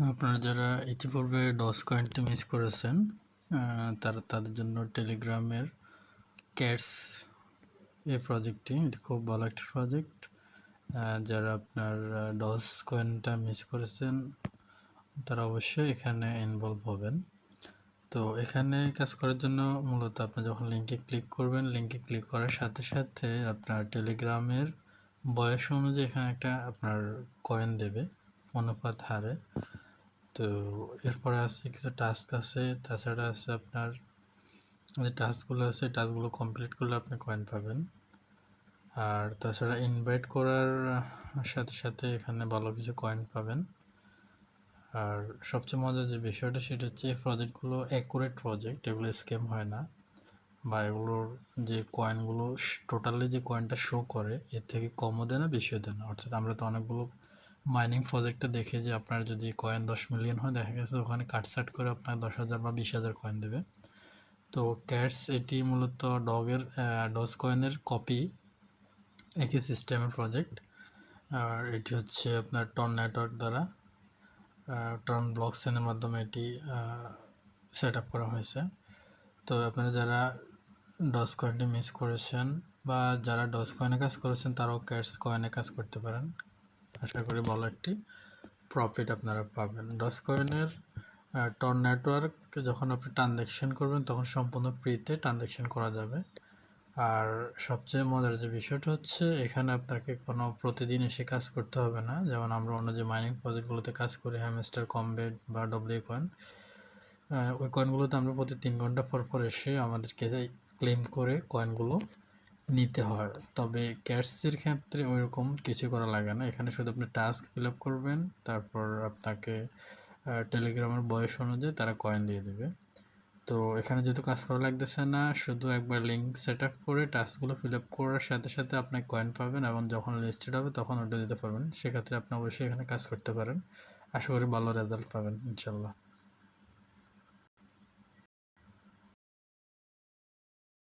আপনারা যারা ইতিপূর্বে ডস কয়েনটি মিস করেছেন তাদের জন্য টেলিগ্রামের ক্যাটস এই প্রজেক্টটি এটি খুব ভালো একটি প্রজেক্ট। যারা আপনার ডস কয়েনটা মিস করেছেন তারা অবশ্যই এখানে ইনভলভ হবেন। তো এখানে কাজ করার জন্য মূলত আপনি যখন লিঙ্কে ক্লিক করবেন, লিঙ্কে ক্লিক করার সাথে সাথে আপনার টেলিগ্রামের বয়স অনুযায়ী এখানে একটা আপনার কয়েন দেবে অনুপাত হারে। তো এরপরে আছে কিছু টাস্ক আছে, তাছাড়া আছে আপনার যে টাস্কগুলো আছে টাস্কগুলো কমপ্লিট করলে আপনি কয়েন পাবেন। আর তাছাড়া ইনভাইট করার সাথে সাথে এখানে ভালো কিছু কয়েন পাবেন। আর সবচেয়ে মজার যে বিষয়টা সেটা হচ্ছে এই প্রজেক্টগুলো অ্যাকুরেট প্রজেক্ট, এগুলো স্ক্যাম হয় না, বা এগুলোর যে কয়েনগুলো টোটালি যে কয়েনটা শো করে এর থেকে কমও দেয় না বেশিও দেয় না। অর্থাৎ আমরা তো অনেকগুলো মাইনিং প্রজেক্টে দেখে যে আপনার যদি কয়েন 10 মিলিয়ন হয়, দেখা গেছে ওখানে কাটসাট করে আপনার 10,000 বা 20,000 কয়েন দেবে। তো ক্যাটস এটি মূলত ডস কয়েনের কপি, একই সিস্টেমের প্রজেক্ট। আর এটি হচ্ছে আপনার টন নেটওয়ার্ক দ্বারা টন ব্লকচেনের মাধ্যমে এটি সেট আপ করা হয়েছে। তো আপনারা যারা ডস কয়েনটি মিস করেছেন বা যারা ডস কয়েনে কাজ করেছেন তারাও ক্যাটস কয়েনে কাজ করতে পারেন। আশা করি ভালো একটি প্রফিট আপনারা পাবেন। ডস কয়েনের টন নেটওয়ার্ক যখন আপনি ট্রানজ্যাকশন করবেন তখন সম্পূর্ণ ফ্রিতে ট্রানজ্যাকশন করা যাবে। আর সবচেয়ে মজার যে বিষয়টা হচ্ছে এখানে আপনাকে কোনো প্রতিদিন এসে কাজ করতে হবে না। যেমন আমরা অন্য যে মাইনিং প্রজেক্টগুলোতে কাজ করি, হ্যামস্টার, কমবেট বা ডব্লিউ কয়েন, ওই কয়েনগুলোতে আমরা প্রতি 3 ঘন্টা পর পর এসে আমাদেরকে ক্লেম করে কয়েনগুলো নিতে হয়। তবে ক্যাটসের ক্ষেত্রে ওইরকম কিছু করা লাগে না। এখানে শুধু আপনি টাস্ক ফিল আপ করবেন, তারপর আপনাকে টেলিগ্রামের বয়স অনুযায়ী তারা কয়েন দিয়ে দেবে। তো এখানে যেহেতু কাজ করা লাগতেছে না, শুধু একবার লিঙ্ক সেট আপ করে টাস্কগুলো ফিল আপ করার সাথে সাথে আপনি কয়েন পাবেন এবং যখন লিস্টেড হবে তখন ওটা দিতে পারবেন। সেক্ষেত্রে আপনি অবশ্যই এখানে কাজ করতে পারেন। আশা করি ভালো রেজাল্ট পাবেন ইনশাল্লাহ।